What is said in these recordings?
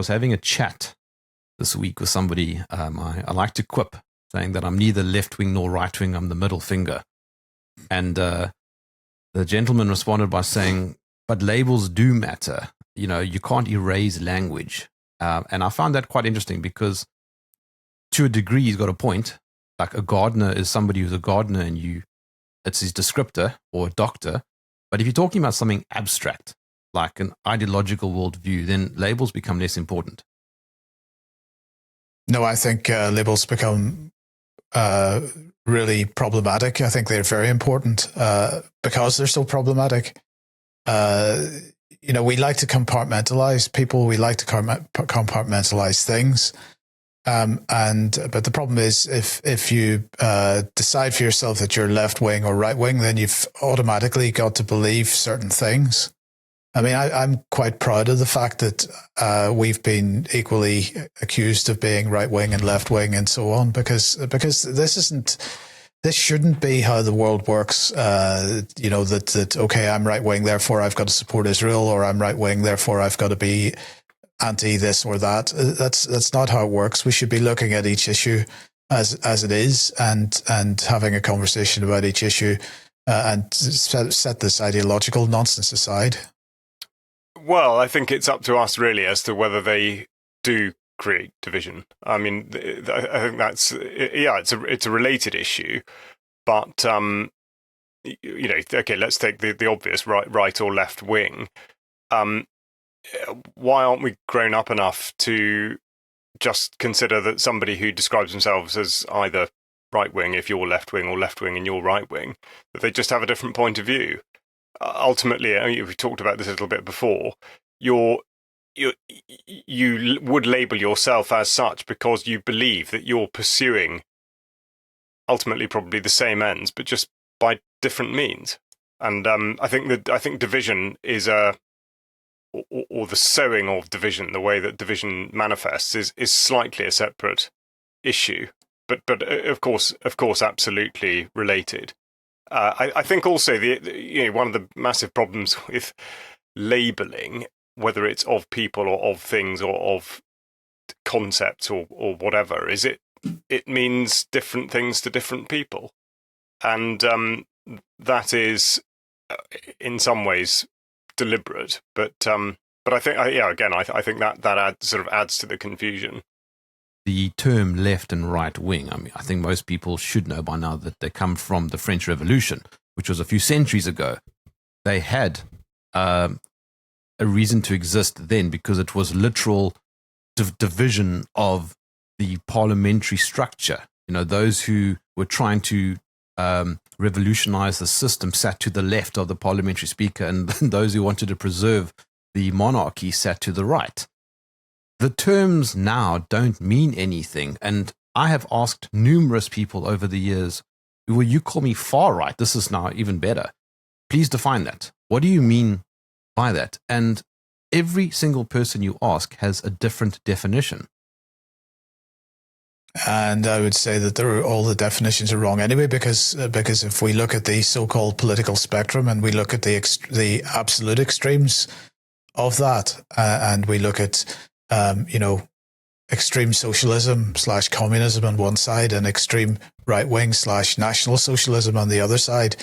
was having a chat this week with somebody. I like to quip, saying that I'm neither left-wing nor right-wing, I'm the middle finger. And the gentleman responded by saying, but labels do matter. You know, you can't erase language. And I found that quite interesting because to a degree, he's got a point. Like a gardener is somebody who's a gardener and it's his descriptor or a doctor. But if you're talking about something abstract, like an ideological worldview, then labels become less important. No, I think labels become really problematic. I think they're very important because they're so problematic. We like to compartmentalize people. We like to compartmentalize things. But the problem is if you decide for yourself that you're left wing or right wing, then you've automatically got to believe certain things. I mean, I'm quite proud of the fact that we've been equally accused of being right wing and left wing and so on, because this shouldn't be how the world works. That okay, I'm right wing, therefore I've got to support Israel, or I'm right wing, therefore I've got to be anti this or that. That's not how it works. We should be looking at each issue as it is, and having a conversation about each issue, and set this ideological nonsense aside. Well, I think it's up to us really as to whether they do create division. I mean, I think that's it's a related issue, but okay, let's take the obvious right or left wing. Why aren't we grown up enough to just consider that somebody who describes themselves as either right wing if you're left wing or left wing and you're right wing, that they just have a different point of view? Ultimately, I mean, we talked about this a little bit before. You would label yourself as such because you believe that you're pursuing ultimately probably the same ends, but just by different means. And I think division is or the sowing of division, the way that division manifests, is slightly a separate issue, but of course, absolutely related. I think also one of the massive problems with labeling, whether it's of people or of things or of concepts or whatever, is it means different things to different people, and that is in some ways deliberate. But I think I think that adds to the confusion. The term left and right wing, I mean, I think most people should know by now that they come from the French Revolution, which was a few centuries ago. They had a reason to exist then because it was literal division of the parliamentary structure. You know, those who were trying to revolutionize the system sat to the left of the parliamentary speaker, and those who wanted to preserve the monarchy sat to the right. The terms now don't mean anything, and I have asked numerous people over the years, will you call me far right? This is now even better. Please define that. What do you mean by that? And every single person you ask has a different definition. And I would say that all the definitions are wrong anyway, because if we look at the so-called political spectrum and we look at the absolute extremes of that, and we look at extreme socialism / communism on one side and extreme right wing / national socialism on the other side,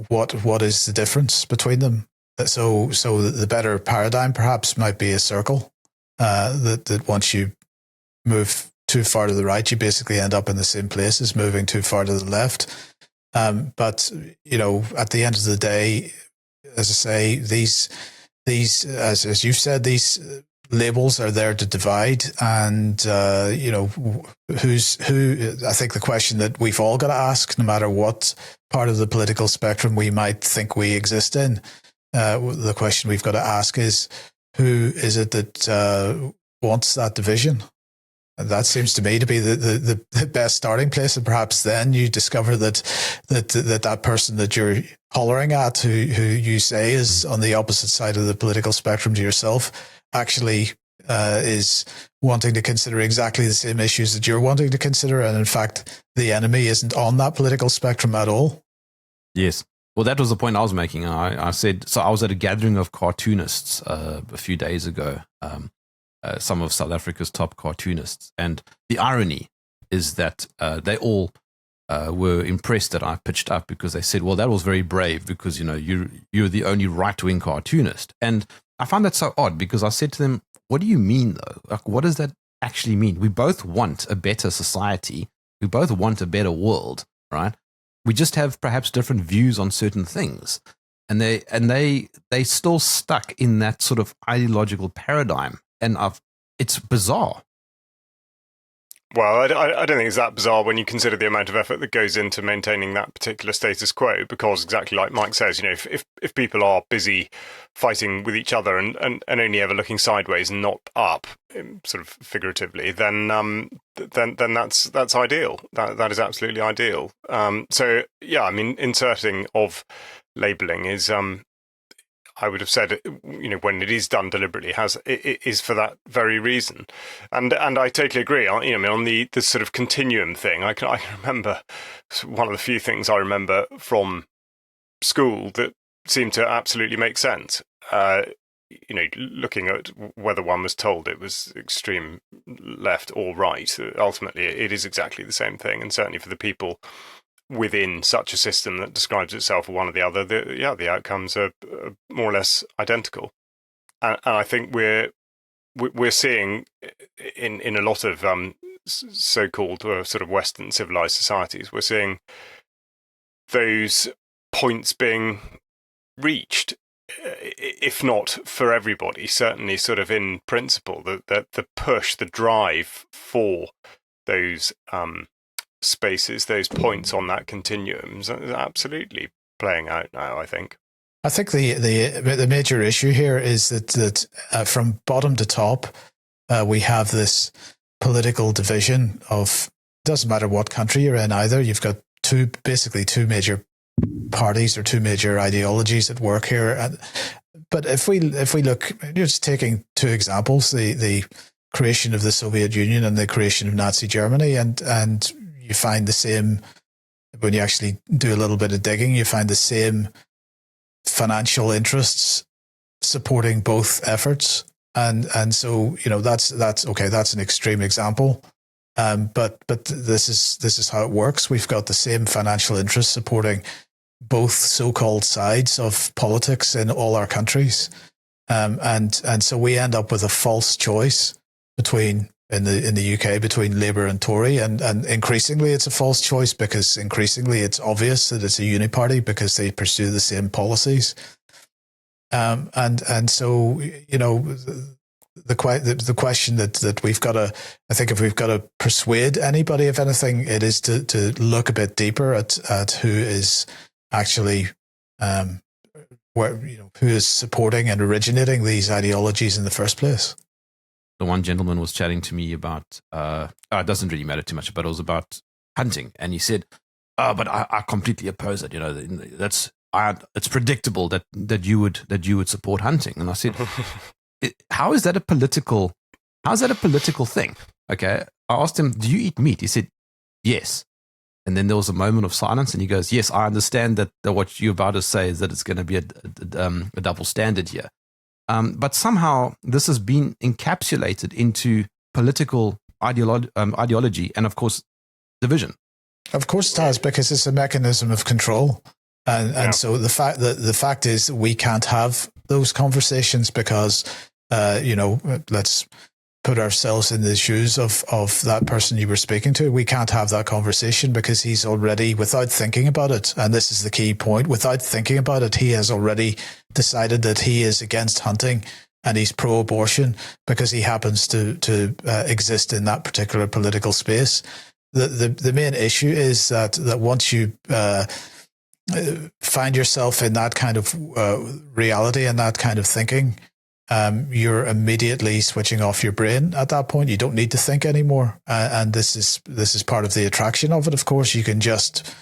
what is the difference between them? So the better paradigm perhaps might be a circle, that once you move too far to the right, you basically end up in the same place as moving too far to the left. But at the end of the day, as I say, these as you've said, these labels are there to divide, and who's who. I think the question that we've all got to ask, no matter what part of the political spectrum we might think we exist in, the question we've got to ask is, who is it that wants that division? And that seems to me to be the best starting place, and perhaps then you discover that person that you're hollering at, who you say is on the opposite side of the political spectrum to yourself, actually is wanting to consider exactly the same issues that you're wanting to consider, and in fact, the enemy isn't on that political spectrum at all. Yes. Well, that was the point I was making. I said, so I was at a gathering of cartoonists a few days ago, some of South Africa's top cartoonists. And the irony is that they all were impressed that I pitched up, because they said, well, that was very brave, because, you're the only right-wing cartoonist. And I found that so odd, because I said to them, what do you mean, though? Like, what does that actually mean? We both want a better society. We both want a better world, right? We just have perhaps different views on certain things. And they still stuck in that sort of ideological paradigm. And it's bizarre. Well, I don't think it's that bizarre when you consider the amount of effort that goes into maintaining that particular status quo, because exactly like Mike says, if people are busy fighting with each other and only ever looking sideways and not up, sort of figuratively, then that's ideal. That is absolutely ideal. So yeah, I mean, inserting of labeling is I would have said, when it is done deliberately, it is for that very reason, and I totally agree. On the sort of continuum thing, I can remember one of the few things I remember from school that seemed to absolutely make sense. Looking at whether one was told it was extreme left or right, ultimately it is exactly the same thing, and certainly for the people within such a system that describes itself as one or the other, the outcomes are more or less identical. And I think we're seeing in a lot of so-called sort of Western civilized societies, we're seeing those points being reached, if not for everybody, certainly sort of in principle, the push, the drive for those spaces, those points on that continuum is absolutely playing out now, I think. I think the major issue here is that from bottom to top, we have this political division of, doesn't matter what country you're in either, you've got two major parties or two major ideologies at work here. But if we look, just taking two examples, the creation of the Soviet Union and the creation of Nazi Germany, and you find the same, when you actually do a little bit of digging, you find the same financial interests supporting both efforts. And so, that's okay. That's an extreme example. But this is how it works. We've got the same financial interests supporting both so-called sides of politics in all our countries. And so we end up with a false choice between, in the UK, between Labour and Tory, and increasingly it's a false choice, because increasingly it's obvious that it's a uniparty because they pursue the same policies. And so, the question that we've got to, I think, if we've got to persuade anybody of anything, it is to look a bit deeper at who is actually who is supporting and originating these ideologies in the first place. The one gentleman was chatting to me about, it doesn't really matter too much, but it was about hunting. And he said, but I completely oppose it. It's predictable that you would support hunting. And I said, how is that a political thing? Okay. I asked him, do you eat meat? He said, yes. And then there was a moment of silence, and he goes, yes, I understand that what you're about to say is that it's going to be a double standard here. But somehow this has been encapsulated into political ideology and, of course, division. Of course it has, because it's a mechanism of control. And so the fact is that we can't have those conversations because, let's put ourselves in the shoes of that person you were speaking to. We can't have that conversation because he's already, without thinking about it, and this is the key point, without thinking about it, he has already decided that he is against hunting and he's pro-abortion because he happens to exist in that particular political space. The main issue is that once you find yourself in that kind of reality and that kind of thinking, you're immediately switching off your brain at that point. You don't need to think anymore, and this is part of the attraction of it. Of course, you can just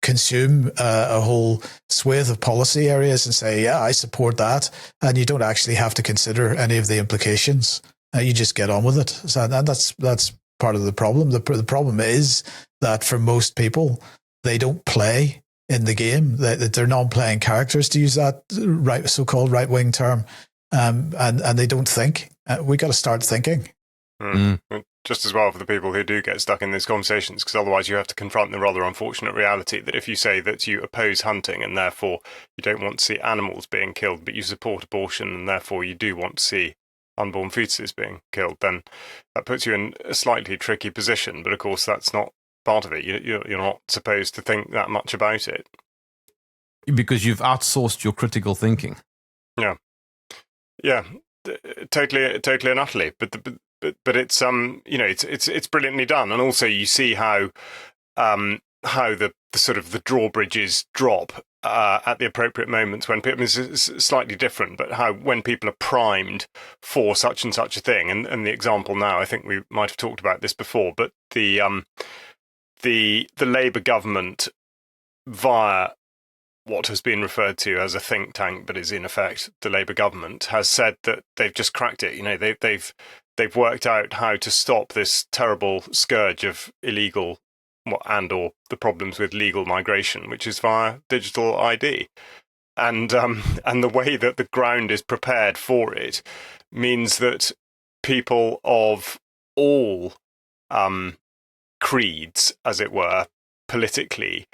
consume a whole swathe of policy areas and say, yeah, I support that, and you don't actually have to consider any of the implications. You just get on with it, and that's part of the problem. The problem is that for most people, they don't play in the game. That they're non-playing characters, to use that so-called right-wing term. and they don't think. We got to start thinking. Just as well for the people who do get stuck in these conversations, because otherwise you have to confront the rather unfortunate reality that if you say that you oppose hunting and therefore you don't want to see animals being killed, but you support abortion and therefore you do want to see unborn fetuses being killed, then that puts you in a slightly tricky position. But of course, that's not part of it. You're not supposed to think that much about it. Because you've outsourced your critical thinking. Yeah, totally and utterly. But it's it's brilliantly done, and also you see how the sort of the drawbridges drop at the appropriate moments when people. It's slightly different, but how when people are primed for such and such a thing, and the example now, I think we might have talked about this before, but the Labour government via what has been referred to as a think tank, but is in effect the Labour government, has said that they've just cracked it. You know, they've worked out how to stop this terrible scourge of illegal or the problems with legal migration, which is via digital ID. And the way that the ground is prepared for it means that people of all creeds, as it were, politically,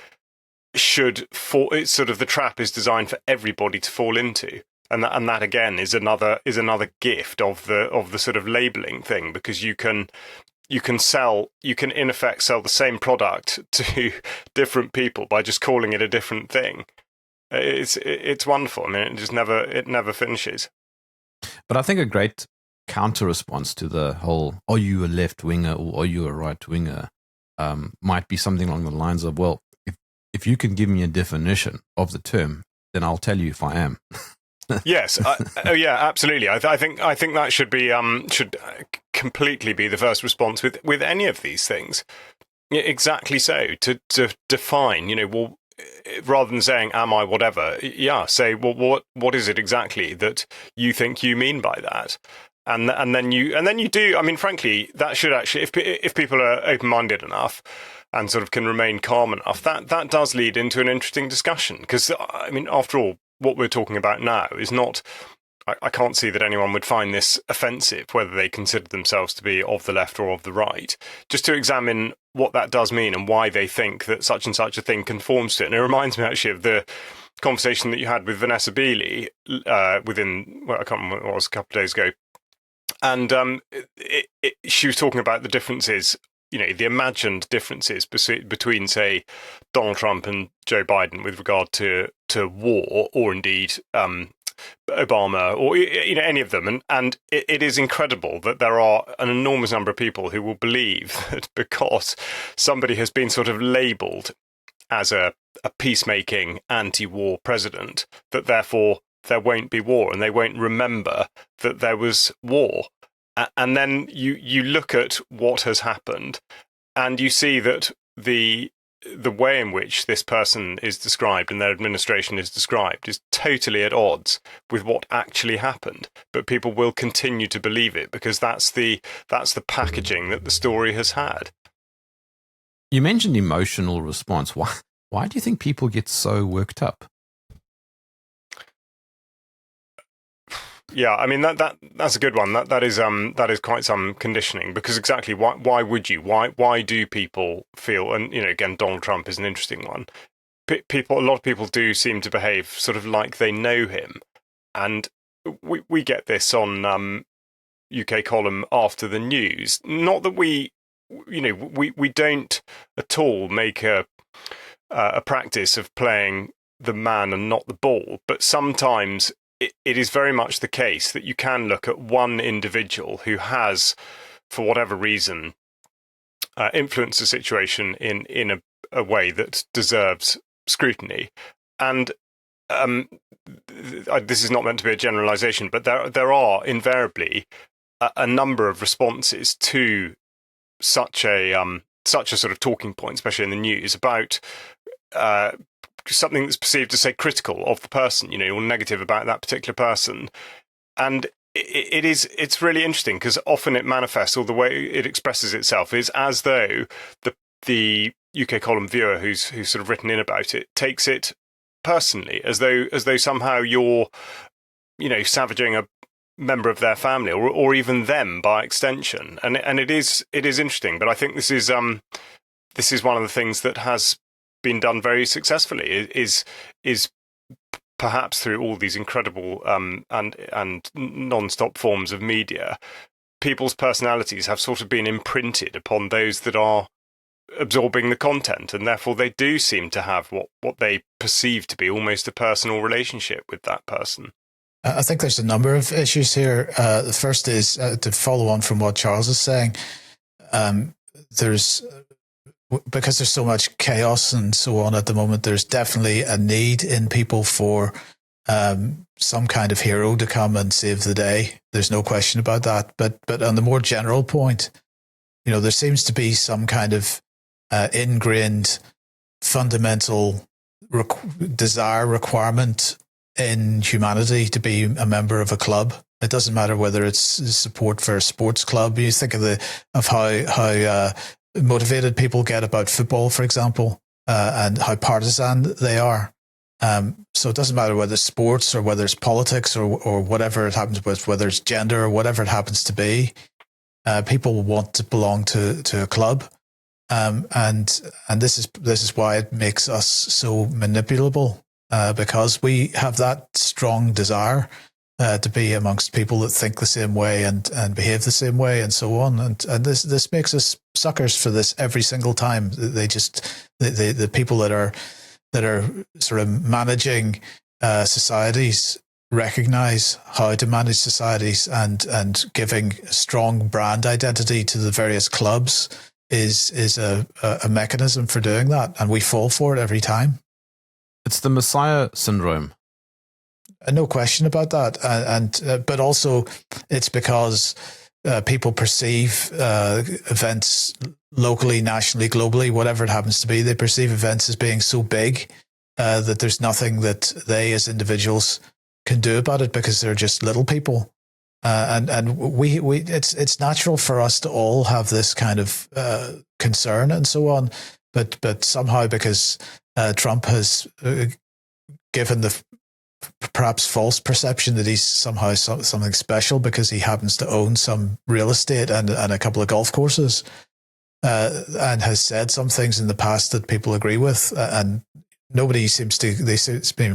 should fall. It's sort of the trap is designed for everybody to fall into. And that again is another gift of the sort of labeling thing, because you can in effect sell the same product to different people by just calling it a different thing. It's wonderful. I mean, it never finishes. But I think a great counter response to the whole "Are you a left winger or are you a right winger?" Might be something along the lines of, "Well, if you can give me a definition of the term, then I'll tell you if I am." Yes. Yeah, absolutely. I think that should be should completely be the first response with any of these things. Yeah, exactly so. To define, well, rather than saying "am I whatever," say, well, what is it exactly that you think you mean by that? And then you do. I mean, frankly, that should actually, if people are open-minded enough and sort of can remain calm enough, that does lead into an interesting discussion. Because I mean, after all, what we're talking about now is not. I can't see that anyone would find this offensive, whether they consider themselves to be of the left or of the right. Just to examine what that does mean and why they think that such and such a thing conforms to it. And it reminds me actually of the conversation that you had with Vanessa Beeley I can't remember what it was, a couple of days ago. And she was talking about the differences, the imagined differences between, say, Donald Trump and Joe Biden with regard to war, or indeed Obama, or any of them. And it is incredible that there are an enormous number of people who will believe that because somebody has been sort of labelled as a peacemaking anti-war president, that therefore there won't be war, and they won't remember that there was war. And then you look at what has happened, and you see that the way in which this person is described and their administration is described is totally at odds with what actually happened. But people will continue to believe it because that's the packaging that the story has had. You mentioned emotional response. Why do you think people get so worked up? Yeah, I mean that's a good one. That is quite some conditioning, because exactly why would you? Why do people feel? And again, Donald Trump is an interesting one. A lot of people do seem to behave sort of like they know him, and we get this on UK column after the news. Not that we don't at all make a practice of playing the man and not the ball, but sometimes it is very much the case that you can look at one individual who has, for whatever reason, influenced the situation in a way that deserves scrutiny. And this is not meant to be a generalization, but there are invariably a number of responses to such a sort of talking point, especially in the news, about something that's perceived as, say, critical of the person, or negative about that particular person. And it's really interesting, because often it manifests, or the way it expresses itself is as though the UK column viewer who's sort of written in about it takes it personally, as though somehow you're savaging member of their family, or even them by extension. And it is interesting. But I think this is one of the things that has been done very successfully. Is perhaps through all these incredible and non-stop forms of media, people's personalities have sort of been imprinted upon those that are absorbing the content, and therefore they do seem to have what they perceive to be almost a personal relationship with that person. I think there's a number of issues here. The first is to follow on from what Charles is saying. Because there's so much chaos and so on at the moment, there's definitely a need in people for some kind of hero to come and save the day. There's no question about that. But on the more general point, there seems to be some kind of ingrained fundamental requirement in humanity to be a member of a club. It doesn't matter whether it's support for a sports club. You think of how motivated people get about football, for example, and how partisan they are. So it doesn't matter whether it's sports or whether it's politics or whatever it happens with, whether it's gender or whatever it happens to be. People want to belong to a club, and this is why it makes us so manipulable, because we have that strong desire to be amongst people that think the same way and behave the same way and so on, and this makes us suckers for this every single time. The people that are sort of managing societies recognize how to manage societies, and giving strong brand identity to the various clubs is a mechanism for doing that, and we fall for it every time. It's the Messiah syndrome. No question about that, but also it's because people perceive events locally, nationally, globally, whatever it happens to be. They perceive events as being so big that there's nothing that they as individuals can do about it, because they're just little people. And we it's natural for us to all have this kind of concern and so on, but somehow, because Trump has given the perhaps false perception that he's somehow something special because he happens to own some real estate and a couple of golf courses, and has said some things in the past that people agree with, and nobody seems to.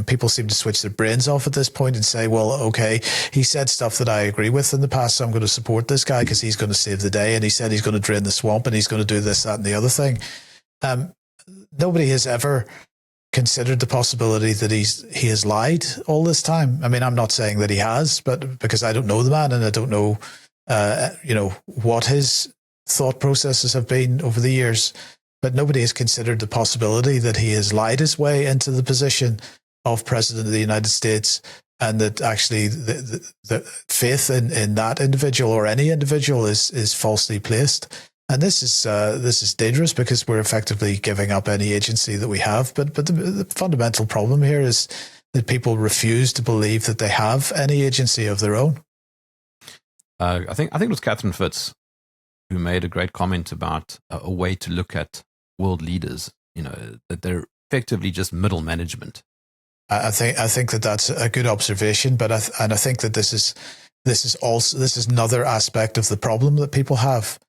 People seem to switch their brains off at this point and say, "Well, okay, he said stuff that I agree with in the past, so I'm going to support this guy because he's going to save the day, and he said he's going to drain the swamp, and he's going to do this, that, and the other thing." Nobody has ever considered the possibility that he has lied all this time. I mean, I'm not saying that he has, but because I don't know the man and I don't know, what his thought processes have been over the years. But nobody has considered the possibility that he has lied his way into the position of President of the United States, and that actually the faith in that individual or any individual is falsely placed. And this is dangerous, because we're effectively giving up any agency that we have. But the fundamental problem here is that people refuse to believe that they have any agency of their own. I think it was Catherine Fitz who made a great comment about a way to look at world leaders. That they're effectively just middle management. I think that that's a good observation, but I think that this is another aspect of the problem that people have.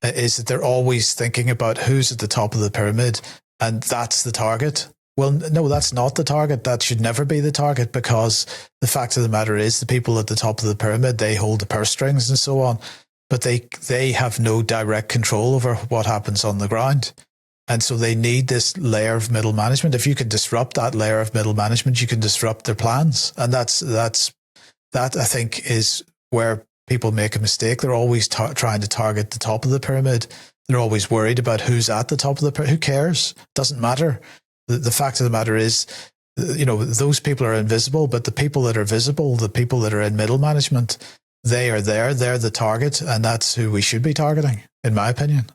Is that they're always thinking about who's at the top of the pyramid, and that's the target. Well, no, that's not the target. That should never be the target, because the fact of the matter is the people at the top of the pyramid, they hold the purse strings and so on, but they have no direct control over what happens on the ground. And so they need this layer of middle management. If you can disrupt that layer of middle management, you can disrupt their plans. And that I think is where people make a mistake. They're always trying to target the top of the pyramid. They're always worried about who's at the top of the pyramid. Who cares? Doesn't matter. The fact of the matter is, those people are invisible, but the people that are visible, the people that are in middle management, they are there. They're the target, and that's who we should be targeting, in my opinion.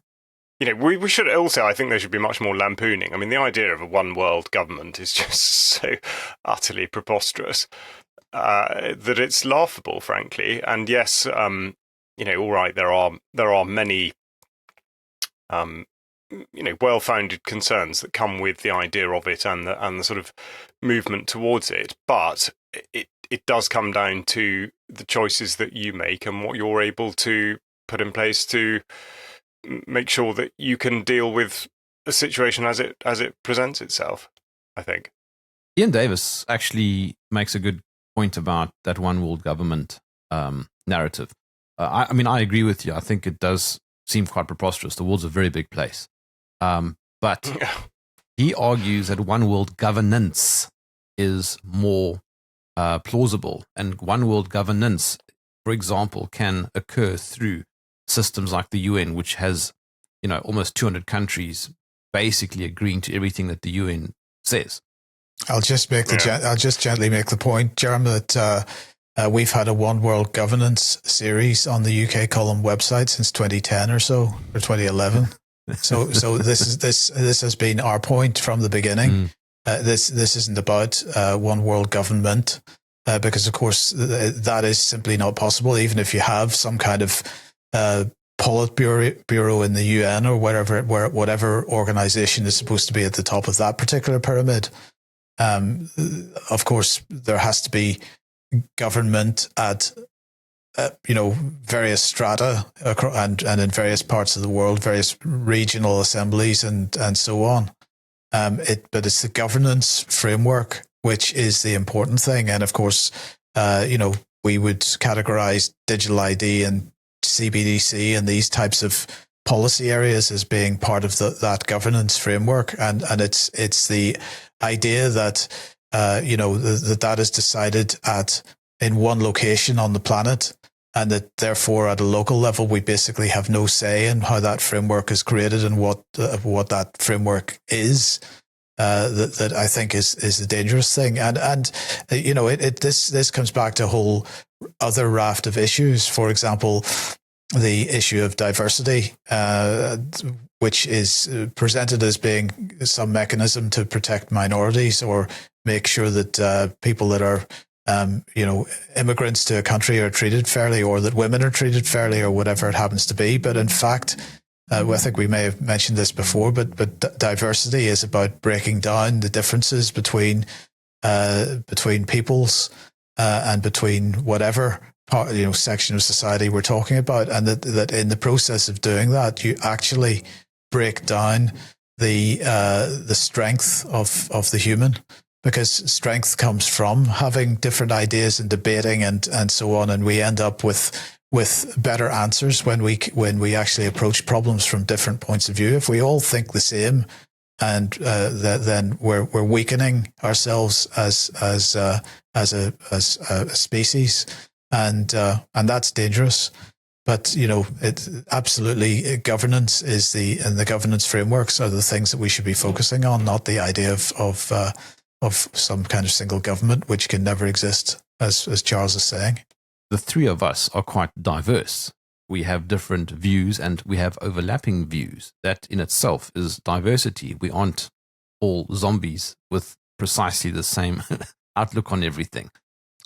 We should also, I think there should be much more lampooning. I mean, the idea of a one world government is just so utterly preposterous. That it's laughable, frankly. And yes, all right, there are many, well-founded concerns that come with the idea of it and the sort of movement towards it. But it it does come down to the choices that you make and what you're able to put in place to make sure that you can deal with a situation as it presents itself, I think. Ian Davis actually makes a good point about that one world government narrative. I mean, I agree with you. I think it does seem quite preposterous. The world's a very big place. But he argues that one world governance is more plausible. And one world governance, for example, can occur through systems like the UN, which has, almost 200 countries basically agreeing to everything that the UN says. I'll just gently make the point, Jerm, that we've had a one world governance series on the UK Column website since 2010 or so, or 2011. So this has been our point from the beginning. This isn't about one world government, because of course that is simply not possible. Even if you have some kind of Politburo in the UN or whatever organization is supposed to be at the top of that particular pyramid. Of course, there has to be government at various strata and in various parts of the world, various regional assemblies and so on. But it's the governance framework which is the important thing. And of course, we would categorize digital ID and CBDC and these types of policy areas as being part of that governance framework. And it's the idea that that is decided in one location on the planet, and that therefore at a local level we basically have no say in how that framework is created and what that framework is. That I think is the dangerous thing, and this comes back to a whole other raft of issues. For example, the issue of diversity, which is presented as being some mechanism to protect minorities or make sure that people that are immigrants to a country are treated fairly, or that women are treated fairly, or whatever it happens to be. But in fact, I think we may have mentioned this before, but diversity is about breaking down the differences between peoples and between whatever section of society we're talking about, and that in the process of doing that, you actually break down the strength of the human, because strength comes from having different ideas and debating and so on, and we end up with better answers when we actually approach problems from different points of view. If we all think the same, and then we're weakening ourselves as a species, and that's dangerous. But it absolutely, governance and the governance frameworks are the things that we should be focusing on, not the idea of some kind of single government, which can never exist, as Charles is saying. The three of us are quite diverse. We have different views and we have overlapping views. That in itself is diversity. We aren't all zombies with precisely the same outlook on everything.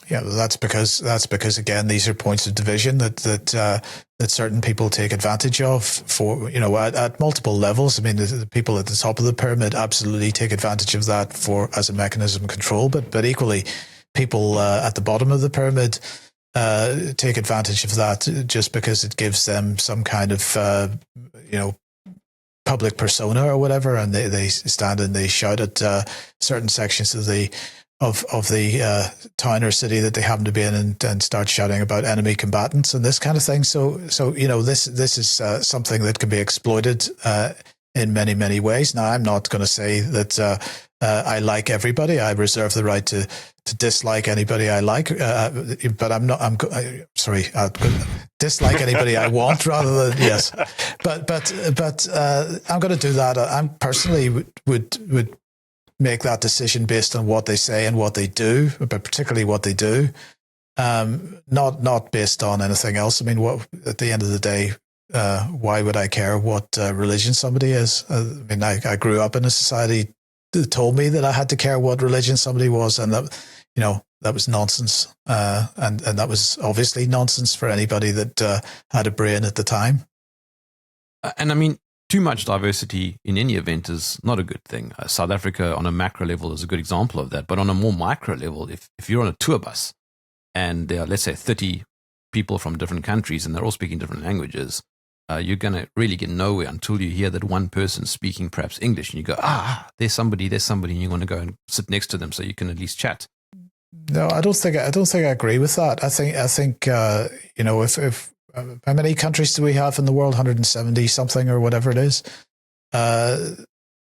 Yeah, well, that's because again, these are points of division that certain people take advantage of for at multiple levels. I mean, the people at the top of the pyramid absolutely take advantage of that as a mechanism of control, but equally, people at the bottom of the pyramid take advantage of that just because it gives them some kind of public persona or whatever, and they stand and they shout at certain sections of the town or city that they happen to be in, and start shouting about enemy combatants and this kind of thing. So this is something that can be exploited in many, many ways. Now, I'm not going to say that I like everybody. I reserve the right to dislike anybody I like, but I'm sorry, dislike anybody I want rather than yes. But I'm going to do that. I personally would make that decision based on what they say and what they do, but particularly what they do, not based on anything else. I mean, at the end of the day, why would I care what religion somebody is? I mean, I grew up in a society that told me that I had to care what religion somebody was, and that was nonsense, and that was obviously nonsense for anybody that had a brain at the time. And I mean, too much diversity in any event is not a good thing. South Africa on a macro level is a good example of that. But on a more micro level, if you're on a tour bus and there are, let's say, 30 people from different countries, and they're all speaking different languages, you're going to really get nowhere until you hear that one person speaking perhaps English, and you go, there's somebody, and you want to go and sit next to them so you can at least chat. No, I don't think I agree with that. I think if how many countries do we have in the world? 170 something or whatever it is.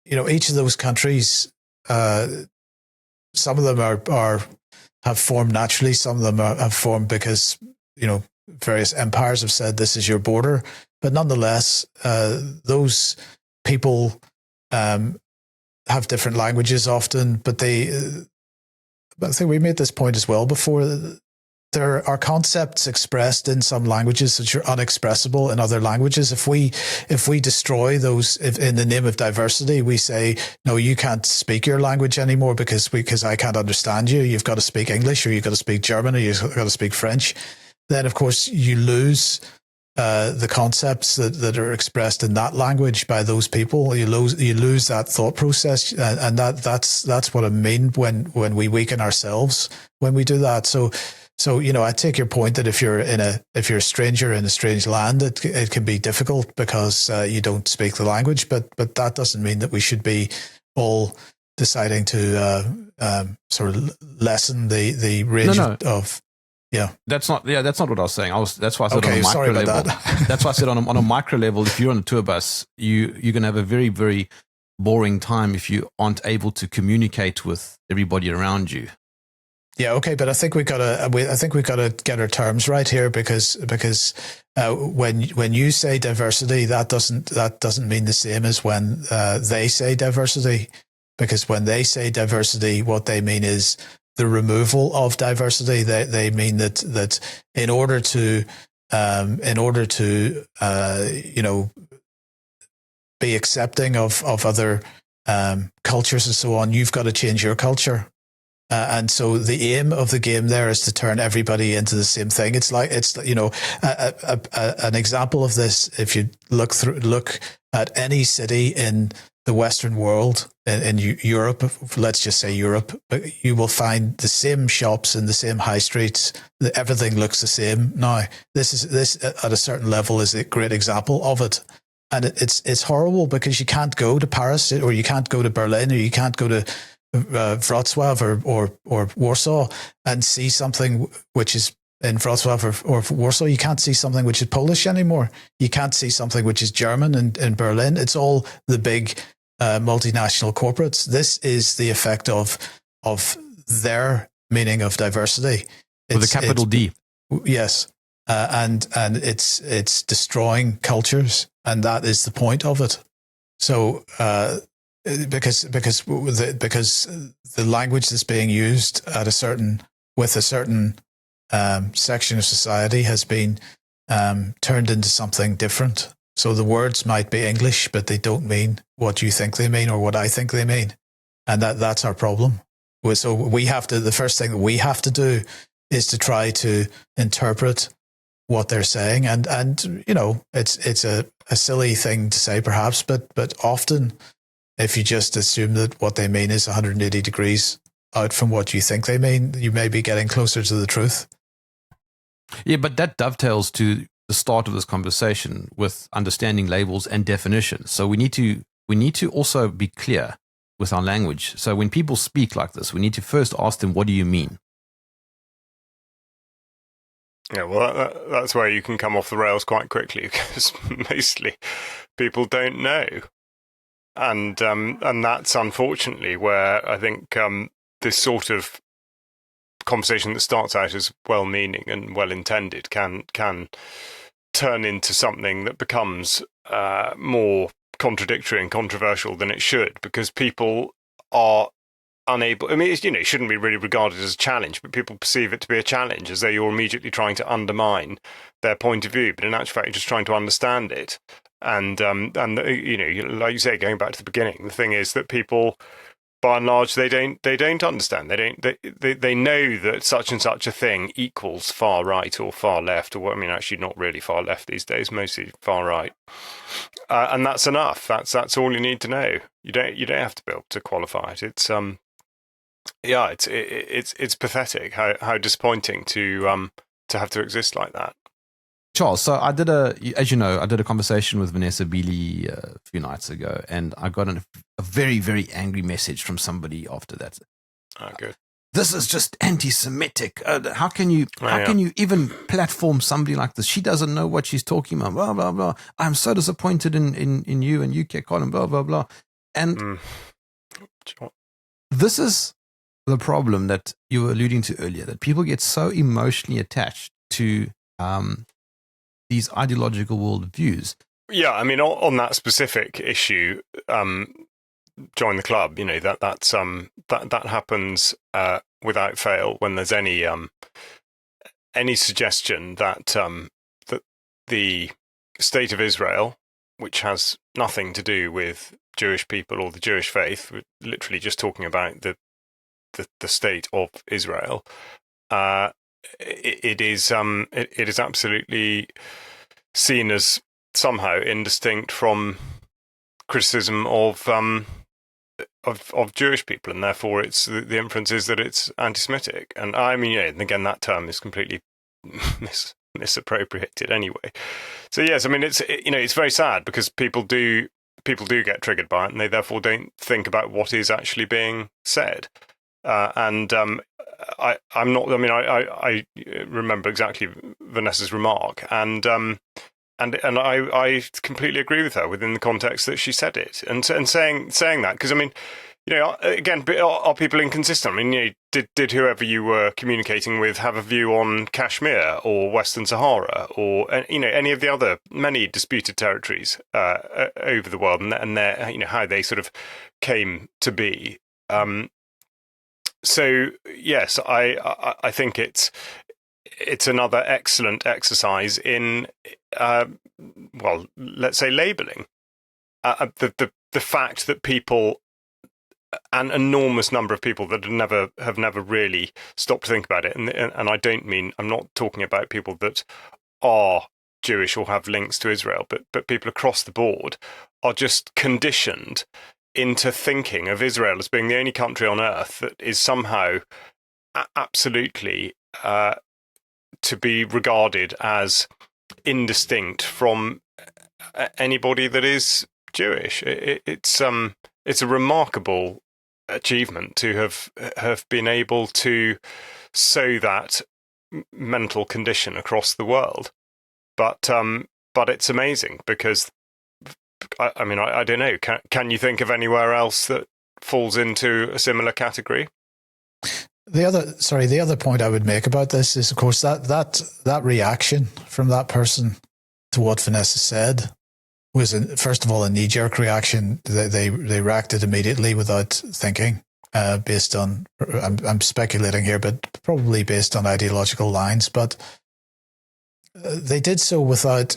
Each of those countries, some of them have formed naturally. Some of them have formed because various empires have said this is your border. But nonetheless, those people have different languages often. But I think we made this point as well before. There are concepts expressed in some languages that are unexpressible in other languages. If we destroy those in the name of diversity, we say, no, you can't speak your language anymore because I can't understand you. You've got to speak English, or you've got to speak German, or you've got to speak French. Then, of course, you lose the concepts that are expressed in that language by those people. You lose that thought process, and that's what I mean when we weaken ourselves when we do that. So I take your point that if you're a stranger in a strange land, it can be difficult because you don't speak the language. But that doesn't mean that we should be all deciding to sort of lessen the range of. Yeah, that's not what I was saying. That's why I said on a sorry micro about level. That. That's why I said on a micro level. If you're on a tour bus, you're going to have a very, very boring time if you aren't able to communicate with everybody around you. Yeah, okay, but I think we got to get our terms right here because when you say diversity, that doesn't mean the same as when they say diversity, because when they say diversity, what they mean is the removal of diversity. They mean that in order to be accepting of other cultures and so on, you've got to change your culture. And so the aim of the game there is to turn everybody into the same thing. It's an example of this. If you look at any city in the Western world, in Europe, let's just say Europe, you will find the same shops in the same high streets. Everything looks the same. Now, this at a certain level is a great example of it. And it's horrible because you can't go to Paris, or you can't go to Berlin, or you can't go to Wrocław or Warsaw and see something which is in Wrocław or Warsaw. You can't see something which is Polish anymore. You can't see something which is German in Berlin. It's all the big multinational corporates. This is the effect of their meaning of diversity. With a capital D. Yes. And it's destroying cultures, and that is the point of it. So because the language that's being used with a certain section of society has been turned into something different. So the words might be English, but they don't mean what you think they mean or what I think they mean, and that's our problem. So the first thing that we have to do is to try to interpret what they're saying, and it's a silly thing to say perhaps, but often if you just assume that what they mean is 180 degrees out from what you think they mean, you may be getting closer to the truth. Yeah, but that dovetails to the start of this conversation with understanding labels and definitions. So we need to also be clear with our language. So when people speak like this, we need to first ask them, what do you mean? Yeah, well, that's where you can come off the rails quite quickly, because mostly people don't know. And that's unfortunately where I think this sort of conversation that starts out as well-meaning and well-intended can turn into something that becomes more contradictory and controversial than it should, because people are unable. I mean, it shouldn't be really regarded as a challenge, but people perceive it to be a challenge, as though you're immediately trying to undermine their point of view. But in actual fact, you're just trying to understand it. And like you say, going back to the beginning, the thing is that people, by and large, they don't understand. They know that such and such a thing equals far right or far left, or actually not really far left these days, mostly far right, and that's enough. That's all you need to know. You don't have to be able to qualify it. Yeah, it's pathetic. How disappointing to have to exist like that. Charles, so as you know, I did a conversation with Vanessa Beeley a few nights ago, and I got a very, very angry message from somebody after that. Oh, good. This is just anti-Semitic. How can you even platform somebody like this? She doesn't know what she's talking about. Blah blah blah. I'm so disappointed in you, and you kept on blah blah blah. And this is the problem that you were alluding to earlier. That people get so emotionally attached to these ideological worldviews. Yeah, I mean, on that specific issue, join the club. You know that happens without fail when there's any suggestion that that the state of Israel, which has nothing to do with Jewish people or the Jewish faith, we're literally just talking about the state of Israel. It is absolutely seen as somehow indistinct from criticism of Jewish people, and therefore it's the inference is that it's anti-Semitic. And I mean, and again, that term is completely misappropriated anyway. So yes, I mean it's very sad because people do get triggered by it, and they therefore don't think about what is actually being said. I'm not. I mean, I remember exactly Vanessa's remark, and I completely agree with her within the context that she said it, and saying that, because I mean, again, are people inconsistent? I mean, did whoever you were communicating with have a view on Kashmir or Western Sahara or any of the other many disputed territories over the world, and their how they sort of came to be? So yes, I think it's another excellent exercise in well, let's say labeling the fact that people, an enormous number of people that have never really stopped to think about it, and I'm not talking about people that are Jewish or have links to Israel, but people across the board are just conditioned into thinking of Israel as being the only country on earth that is somehow absolutely to be regarded as indistinct from anybody that is Jewish. It's a remarkable achievement to have been able to sow that mental condition across the world. But it's amazing because I mean, I don't know. Can you think of anywhere else that falls into a similar category? The other point I would make about this is, of course, that reaction from that person to what Vanessa said was, first of all, a knee-jerk reaction. They reacted immediately without thinking, based on, I'm speculating here, but probably based on ideological lines. But they did so without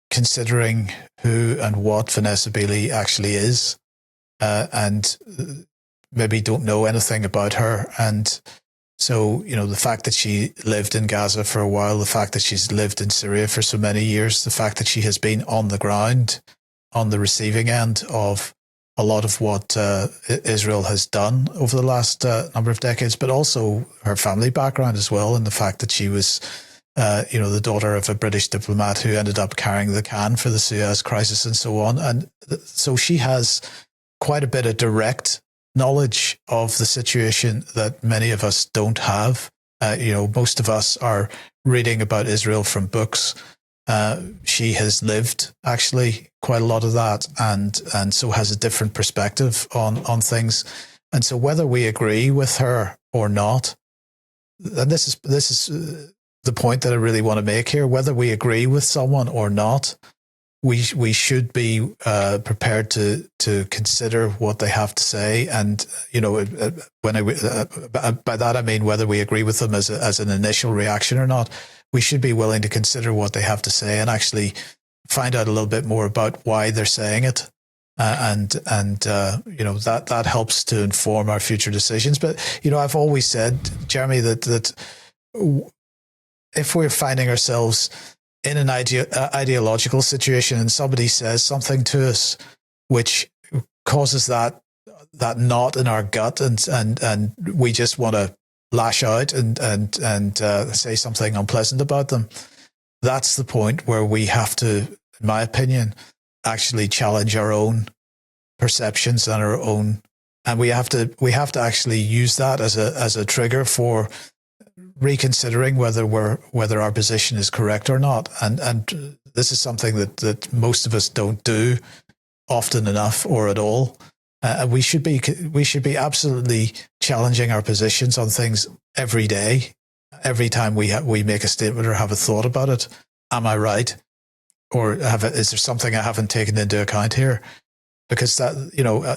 considering who and what Vanessa Beeley actually is, and maybe don't know anything about her. And so, the fact that she lived in Gaza for a while, the fact that she's lived in Syria for so many years, the fact that she has been on the ground, on the receiving end of a lot of what Israel has done over the last number of decades, but also her family background as well, and the fact that she was the daughter of a British diplomat who ended up carrying the can for the Suez crisis and so on. And so she has quite a bit of direct knowledge of the situation that many of us don't have. Most of us are reading about Israel from books. She has lived actually quite a lot of that, and so has a different perspective on things. And so whether we agree with her or not, and this is the point that I really want to make here, whether we agree with someone or not, we should be prepared to consider what they have to say. And by that I mean whether we agree with them as an initial reaction or not, we should be willing to consider what they have to say and actually find out a little bit more about why they're saying it. That helps to inform our future decisions. But I've always said, Jeremy, that if we're finding ourselves in an ideological situation and somebody says something to us which causes that that knot in our gut, and we just want to lash out and say something unpleasant about them. That's the point where we have to, in my opinion, actually challenge our own perceptions and our own, and we have to actually use that as a trigger for reconsidering whether our position is correct or not. And this is something that most of us don't do often enough or at all. We should be absolutely challenging our positions on things every day. Every time we make a statement or have a thought about it, am I right, or is there something I haven't taken into account here? Because that,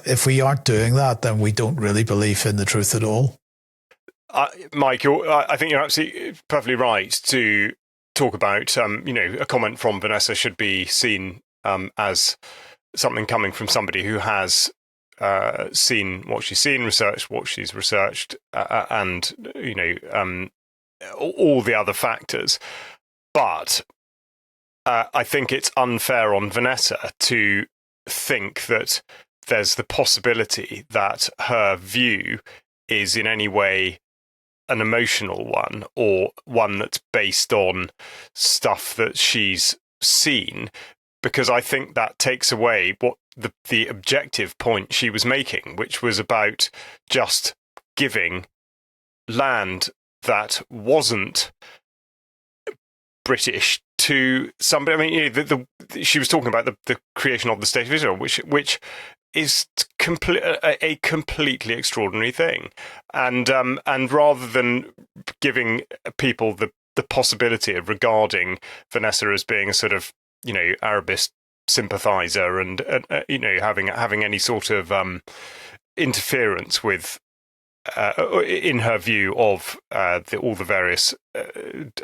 if we aren't doing that, then we don't really believe in the truth at all. Mike, I think you're absolutely perfectly right to talk about. A comment from Vanessa should be seen as something coming from somebody who has seen what she's seen, researched what she's researched, and all the other factors. But I think it's unfair on Vanessa to think that there's the possibility that her view is in any way an emotional one, or one that's based on stuff that she's seen, because I think that takes away what the objective point she was making, which was about just giving land that wasn't British to somebody. I mean, she was talking about the creation of the State of Israel, which is a completely extraordinary thing, and rather than giving people the possibility of regarding Vanessa as being a sort of Arabist sympathizer and having any sort of interference with in her view of all the various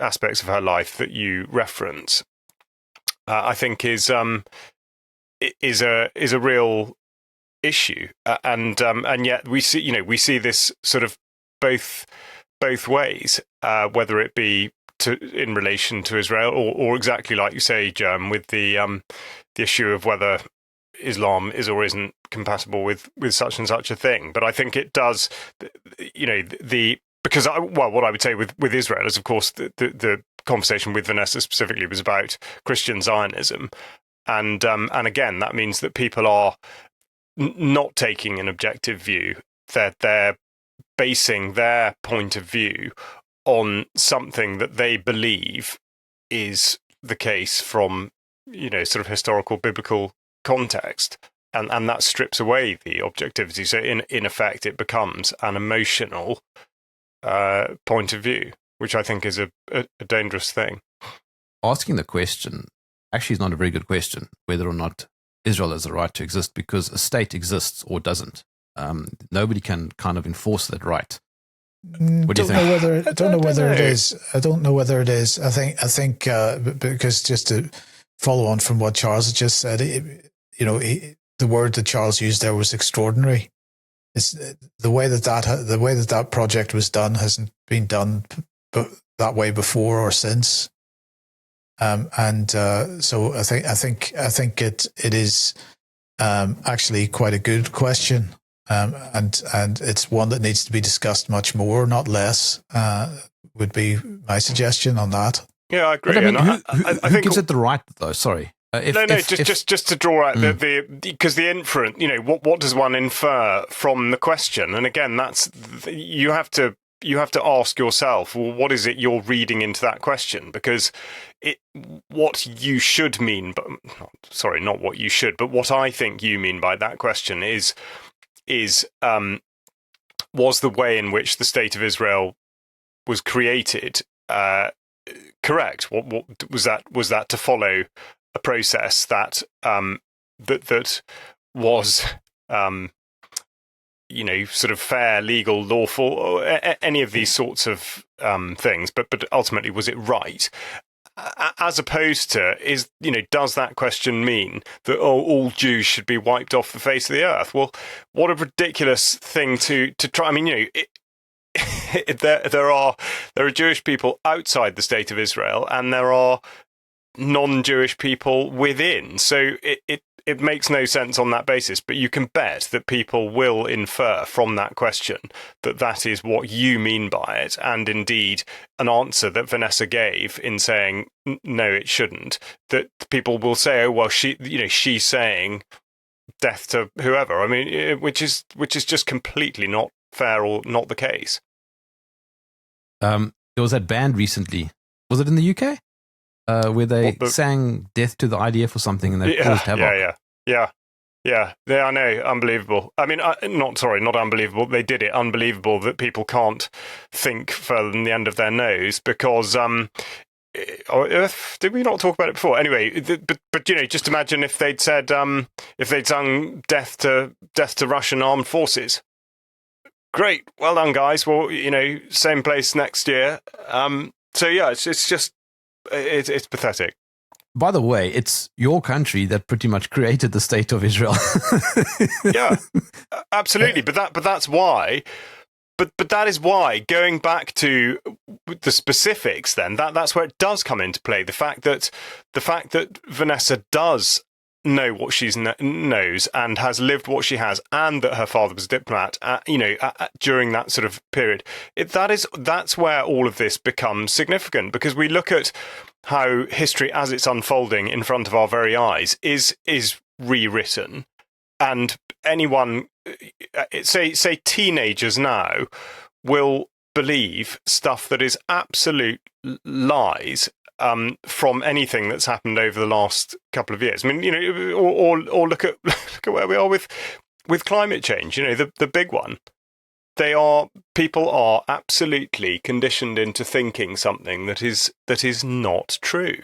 aspects of her life that you reference, I think is a real issue, and yet we see this sort of both ways, whether it be in relation to Israel or exactly like you say, Jerm, with the issue of whether Islam is or isn't compatible with such and such a thing. But I think it does, because what I would say with Israel is, of course, the conversation with Vanessa specifically was about Christian Zionism, and again, that means that people are not taking an objective view. They're basing their point of view on something that they believe is the case from sort of historical biblical context, and that strips away the objectivity. So in effect, it becomes an emotional point of view, which I think is a dangerous thing. Asking the question actually is not a very good question, whether or not Israel has the right to exist, because a state exists or doesn't. Nobody can kind of enforce that right. What do you think? I don't know whether it is. I don't know whether it is. I think because, just to follow on from what Charles just said, the word that Charles used there was extraordinary. It's the way that project was done hasn't been done that way before or since. So I think it is actually quite a good question. And it's one that needs to be discussed much more, not less, would be my suggestion on that. Yeah, I agree. But I mean, I who think gives it the right, though? Sorry. Just to draw out because the inference, what does one infer from the question? And again, that's you have to ask yourself, well, what is it you're reading into that question? Because what you should mean, but sorry, not what you should, but what I think you mean by that question is was the way in which the State of Israel was created correct? What was that? Was that to follow a process that that was sort of fair, legal, lawful, or any of these sorts of things? But ultimately, was it right? As opposed to, does that question mean that all Jews should be wiped off the face of the earth? Well, what a ridiculous thing to try. I mean, there are Jewish people outside the State of Israel, and there are non-Jewish people within. So it makes no sense on that basis, but you can bet that people will infer from that question that that is what you mean by it, and indeed an answer that Vanessa gave in saying no, it shouldn't. That people will say, oh well, she's saying death to whoever. I mean, which is just completely not fair or not the case. There was that band recently. Was it in the UK? Where they sang "Death to the IDF" or something, and they caused havoc. Yeah. I know, unbelievable. I mean, not unbelievable. They did it. Unbelievable that people can't think further than the end of their nose because. Did we not talk about it before? Anyway, but just imagine if they'd said if they'd sung "Death to Russian armed forces." Great, well done, guys. Well, same place next year. So yeah, it's just. It's pathetic. By the way, it's your country that pretty much created the state of Israel. Yeah, absolutely. But that's why. But that is why. Going back to the specifics, then that's where it does come into play. The fact that Vanessa does know what she knows and has lived what she has, and that her father was a diplomat, during that sort of period. That's where all of this becomes significant, because we look at how history, as it's unfolding in front of our very eyes, is rewritten, and anyone, say teenagers now, will believe stuff that is absolute lies. From anything that's happened over the last couple of years. I mean, or look at where we are with climate change. The big one. People are absolutely conditioned into thinking something that is not true.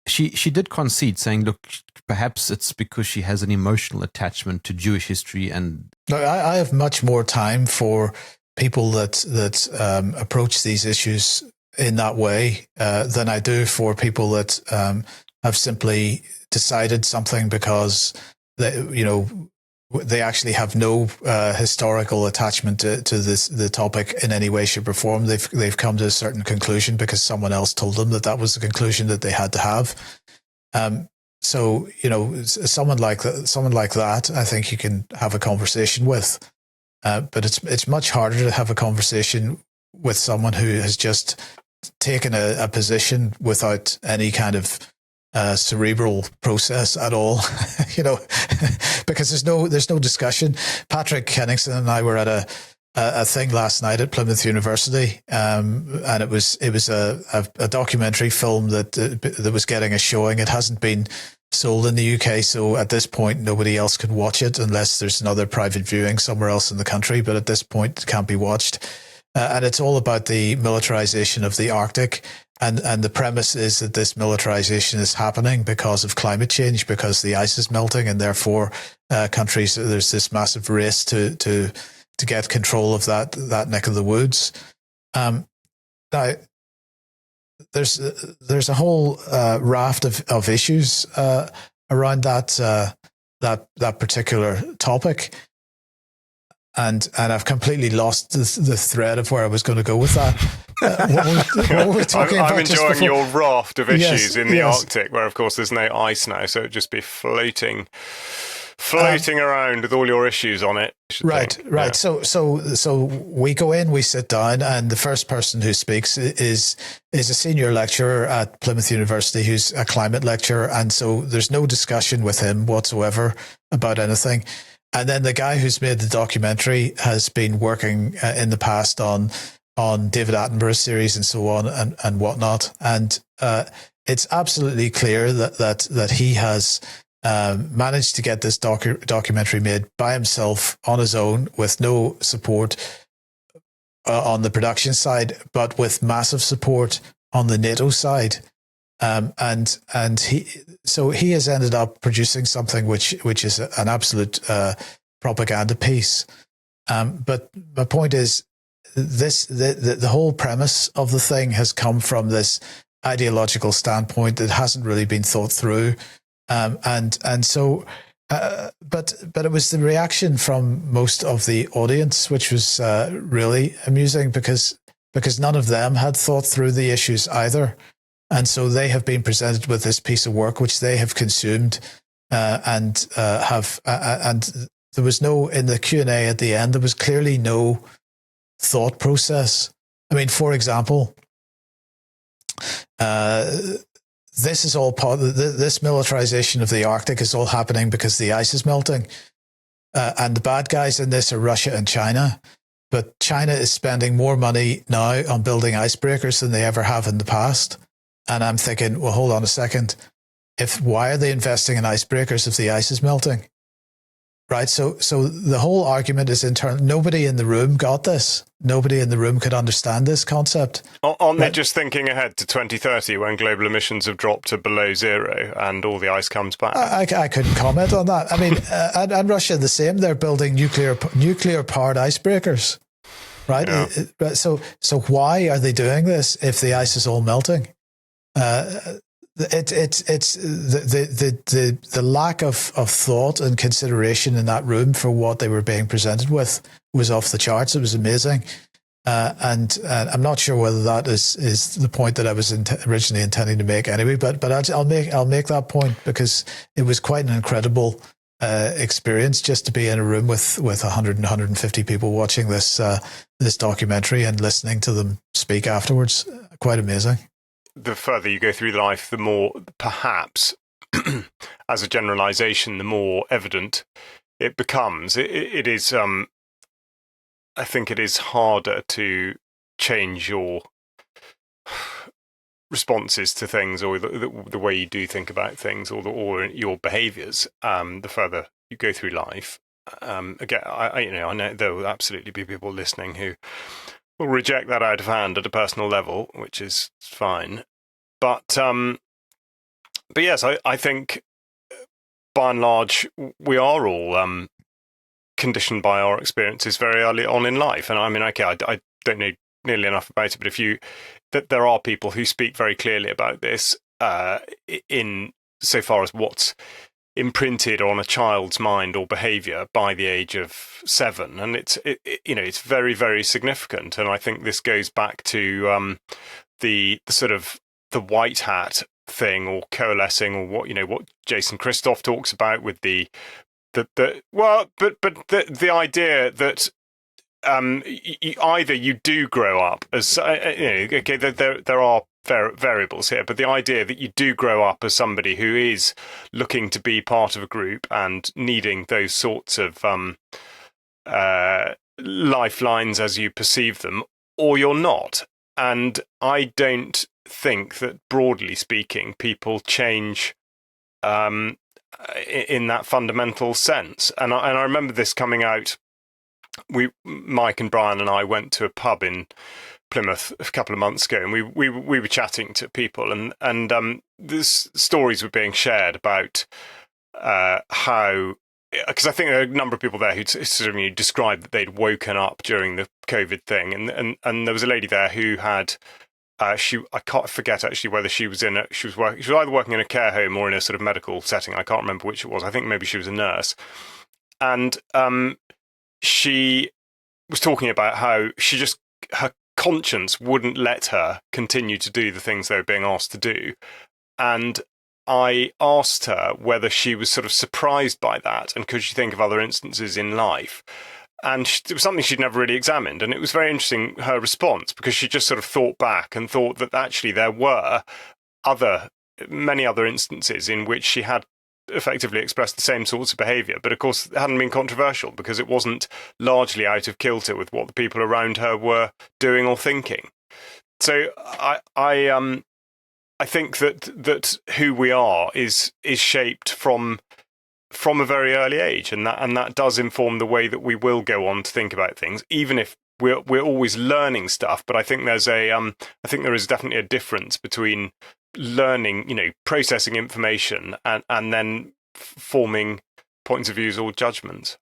She did concede, saying, "Look, perhaps it's because she has an emotional attachment to Jewish history." And no, I have much more time for people that approach these issues in that way than I do for people that have simply decided something because they actually have no historical attachment to the topic in any way, shape, or form. They've come to a certain conclusion because someone else told them that was the conclusion that they had to have. So someone like that, I think you can have a conversation with, but it's much harder to have a conversation with someone who has just taken a position without any kind of cerebral process at all, because there's no discussion. Patrick Henningsen and I were at a thing last night at Plymouth University, and it was a documentary film that was getting a showing. It hasn't been sold in the UK, so at this point nobody else can watch it unless there's another private viewing somewhere else in the country. But at this point, it can't be watched. And it's all about the militarization of the Arctic. And the premise is that this militarization is happening because of climate change, because the ice is melting, and therefore countries, there's this massive race to get control of that neck of the woods. Now, there's a whole raft of issues around that particular topic. And I've completely lost the thread of where I was going to go with that. What were we talking about? I'm enjoying your raft of issues in the Arctic, where of course there's no ice now, so it'd just be floating around with all your issues on it. Right. Yeah. So we go in, we sit down, and the first person who speaks is a senior lecturer at Plymouth University who's a climate lecturer, and so there's no discussion with him whatsoever about anything. And then the guy who's made the documentary has been working in the past on David Attenborough's series and so on and whatnot. And it's absolutely clear that he has managed to get this documentary made by himself on his own with no support on the production side, but with massive support on the NATO side. And he has ended up producing something which is an absolute propaganda piece. But my point is, the whole premise of the thing has come from this ideological standpoint that hasn't really been thought through, but it was the reaction from most of the audience which was really amusing because none of them had thought through the issues either. And so they have been presented with this piece of work, which they have consumed and there was no, in the Q&A at the end, there was clearly no thought process. I mean, for example, this is all part of this militarization of the Arctic is all happening because the ice is melting. And the bad guys in this are Russia and China. But China is spending more money now on building icebreakers than they ever have in the past. And I'm thinking, well, hold on a second. Why are they investing in icebreakers if the ice is melting? Right. So the whole argument is internal. Nobody in the room got this. Nobody in the room could understand this concept. Aren't they just thinking ahead to 2030 when global emissions have dropped to below zero and all the ice comes back? I couldn't comment on that. I mean, and Russia the same. They're building nuclear powered icebreakers, right? Yeah. So why are they doing this if the ice is all melting? It's the lack of thought and consideration in that room for what they were being presented with was off the charts. It was amazing, and I'm not sure whether that is the point that I was originally intending to make anyway. But I'll make that point because it was quite an incredible experience just to be in a room with 100 and 150 people watching this documentary and listening to them speak afterwards. Quite amazing. The further you go through life, the more, perhaps, as a generalization, the more evident it becomes. It is, I think it is harder to change your responses to things or the way you do think about things or your behaviors, the further you go through life. Again, I know there will absolutely be people listening who will reject that out of hand at a personal level, which is fine. But yes, I think by and large we are all conditioned by our experiences very early on in life. And I mean, okay, I don't know nearly enough about it, but there are people who speak very clearly about this in so far as what's imprinted on a child's mind or behavior by the age of 7, and it's very, very significant. And I think this goes back to the sort of the white hat thing or coalescing, or what Jason Christoff talks about with the idea that either you do grow up as okay, there are variables here, but the idea that you do grow up as somebody who is looking to be part of a group and needing those sorts of lifelines as you perceive them, or you're not. And I don't think that, broadly speaking, people change in that fundamental sense. And I remember this coming out. Mike and Brian and I went to a pub in Plymouth a couple of months ago, and we were chatting to people, and these stories were being shared about how, because I think there are a number of people there who sort of described that they'd woken up during the COVID thing, and there was a lady there who had I can't forget actually whether she was she was either working in a care home or in a sort of medical setting. I can't remember which it was. I think maybe she was a nurse, and she was talking about how her conscience wouldn't let her continue to do the things they were being asked to do. And I asked her whether she was sort of surprised by that, and could she think of other instances in life? And it was something she'd never really examined. And it was very interesting, her response, because she just sort of thought back and thought that actually there were many other instances in which she had effectively expressed the same sorts of behaviour, but of course it hadn't been controversial because it wasn't largely out of kilter with what the people around her were doing or thinking. So I think that who we are is shaped from a very early age, and that does inform the way that we will go on to think about things, even if we're always learning stuff. But I think there is definitely a difference between learning, processing information and then forming points of views or judgments.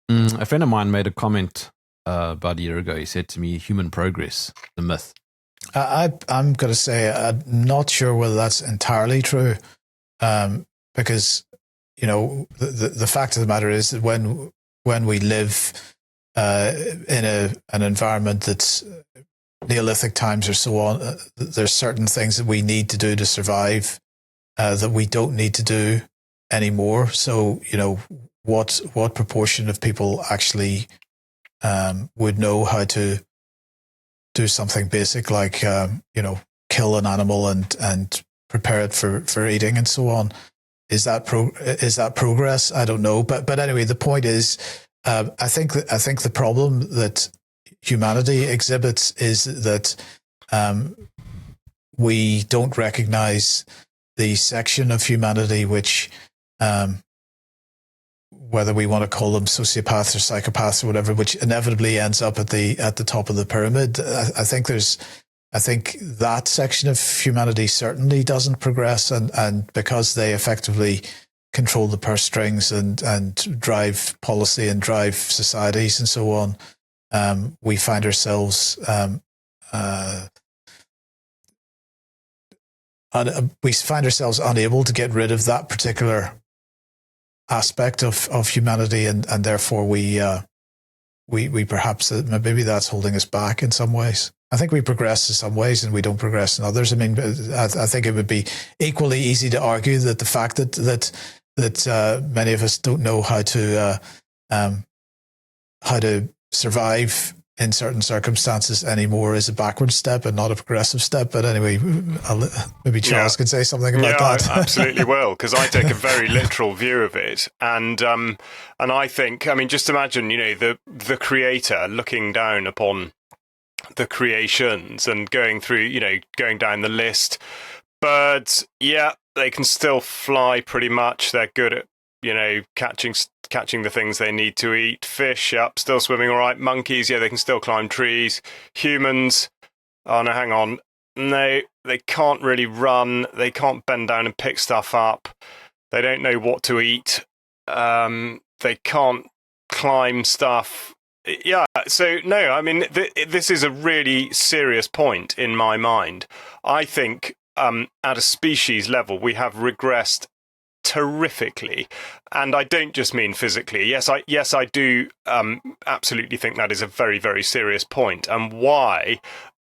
A friend of mine made a comment about a year ago. He said to me, "Human progress, the myth." I'm going to say I'm not sure whether that's entirely true, because the fact of the matter is that when we live in an environment that's Neolithic times or so on, there's certain things that we need to do to survive that we don't need to do anymore. So, what proportion of people actually would know how to do something basic like kill an animal and prepare it for eating and so on? Is that progress? I don't know, but anyway, the point is, I think the problem that humanity exhibits is that we don't recognize the section of humanity which, whether we want to call them sociopaths or psychopaths or whatever, which inevitably ends up at the top of the pyramid. I think that section of humanity certainly doesn't progress, and because they effectively control the purse strings and drive policy and drive societies and so on, we find ourselves unable to get rid of that particular aspect of humanity, and therefore we perhaps, maybe that's holding us back in some ways. I think we progress in some ways and we don't progress in others. I mean, I think it would be equally easy to argue that the fact that many of us don't know how to survive in certain circumstances anymore is a backward step and not a progressive step. But anyway, maybe Charles can say something about that. I absolutely will, because I take a very literal view of it. And I think, I mean, just imagine, the creator looking down upon the creations and going through, going down the list. Birds, they can still fly pretty much. They're good at, catching the things they need to eat. Fish, still swimming all right. Monkeys, they can still climb trees. Humans, oh no, hang on. No, they can't really run. They can't bend down and pick stuff up. They don't know what to eat. They can't climb stuff. Yeah, so no, I mean, this is a really serious point in my mind. I think at a species level, we have regressed terrifically, and I don't just mean physically. Yes, I do absolutely think that is a very, very serious point. And why?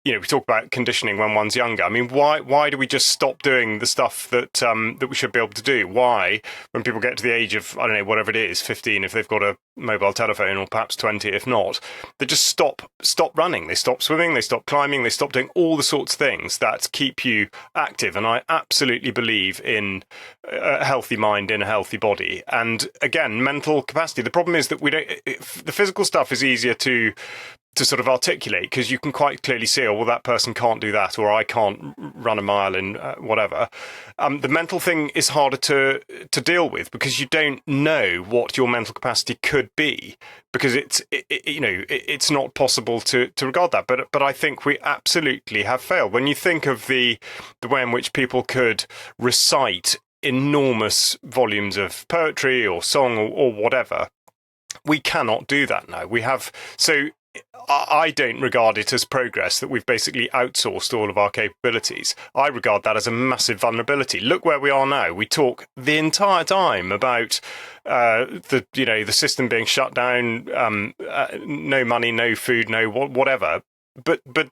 We talk about conditioning when one's younger. I mean, why do we just stop doing the stuff that we should be able to do? Why, when people get to the age of, I don't know, whatever it is, 15, if they've got a mobile telephone, or perhaps 20 if not, they just stop running. They stop swimming, they stop climbing, they stop doing all the sorts of things that keep you active. And I absolutely believe in a healthy mind in a healthy body. And again, mental capacity. The problem is that the physical stuff is easier to sort of articulate, because you can quite clearly see, that person can't do that, or I can't run a mile in whatever. The mental thing is harder to deal with, because you don't know what your mental capacity could be, because it's not possible to regard that. But I think we absolutely have failed. When you think of the way in which people could recite enormous volumes of poetry or song or whatever, we cannot do that now. So I don't regard it as progress that we've basically outsourced all of our capabilities. I regard that as a massive vulnerability. Look where we are now. We talk the entire time about the system being shut down, no money, no food, no whatever. But the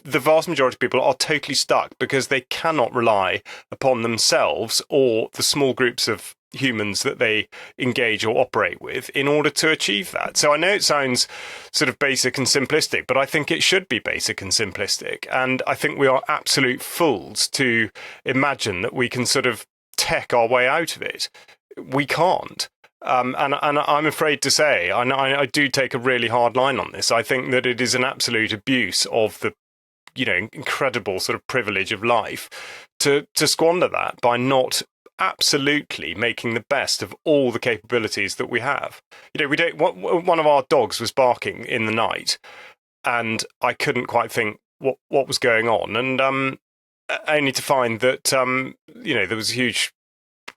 vast majority of people are totally stuck because they cannot rely upon themselves or the small groups of humans that they engage or operate with in order to achieve that. So I know it sounds sort of basic and simplistic, but I think it should be basic and simplistic. And I think we are absolute fools to imagine that we can sort of tech our way out of it. We can't. And I'm afraid to say, I do take a really hard line on this. I think that it is an absolute abuse of the incredible sort of privilege of life to squander that by not absolutely making the best of all the capabilities that we have. We don't. One of our dogs was barking in the night, and I couldn't quite think what was going on, and only to find that there was a huge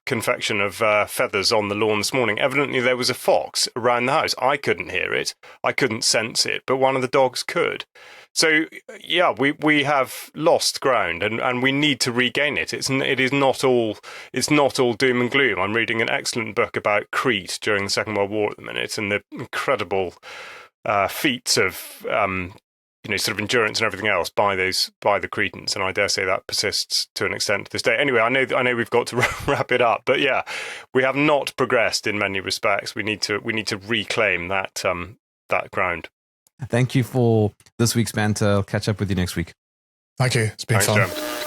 confection of feathers on the lawn this morning. Evidently there was a fox around the house. I couldn't hear it, I couldn't sense it, but one of the dogs could. So yeah, we have lost ground, and we need to regain it. It's not all doom and gloom. I'm reading an excellent book about Crete during the Second World War at the minute, and the incredible feats of sort of endurance and everything else by the Cretans, and I dare say that persists to an extent to this day. Anyway, I know we've got to wrap it up, but yeah, we have not progressed in many respects. We need to reclaim that ground. Thank you for this week's banter. I'll catch up with you next week. Thank you. It's been fun. Jerm.